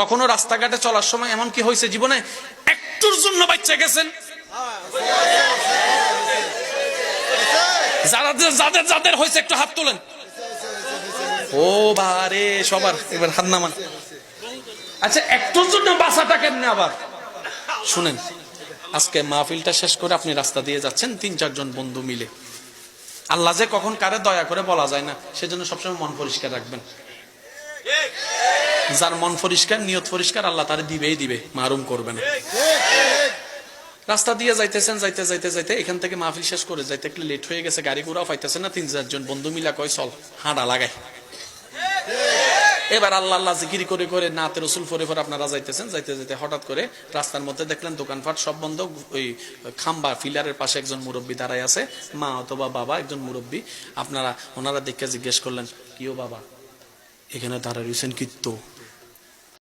কখনো রাস্তাঘাটে চলার সময় এমন কি হয়েছে জীবনে একটুর জন্য বাচ্চা গেছেন? যাদের যাদের হয়েছে একটু হাত তোলেন। ও বারে সবার এবার হাত নামান। আচ্ছা একটুর জন্য বাঁচাটা কেমনে আবার শুনেন। আজকে মাহফিলটা শেষ করে আপনি রাস্তা দিয়ে যাচ্ছেন ৩-৪ জন বন্ধু মিলে। আল্লাহ যে কখন কারে দয়া করে বলা যায় না, সেজন্য সবসময় মন পরিষ্কার রাখবেন। যার মন পরিষ্কার, নিয়ত পরিষ্কার, আল্লাহ তারে দিবেই দিবে, মারুম করবে না। রাস্তা দিয়ে যাইতেছেন, যাইতে যাইতে যাইতে এখান থেকে মাহফিল শেষ করে যাইতে একটু লেট হয়ে গেছে, গাড়ি ঘোড়াও পাইতেছেন না। ৩-৪ জন বন্ধু মিলা কয় চল হাঁটা লাগাই। এবার আল্লাহ আল্লাহ জিকির করে করে নাতে রসুল পরে পরে আপনারা যাইতেছেন, যাইতে যাইতে হঠাৎ করে রাস্তার মধ্যে দেখলেন দোকানপাট সব বন্ধ। ওই খাম্বা ফিলারের পাশে একজন মুরব্বী দাঁড়ায় আছে, মা অথবা বাবা একজন মুরব্বী। ওনারা দেখে জিজ্ঞেস করলেন, কিও বাবা এখানে দাঁড়ায় রয়েছেন কিন্তু?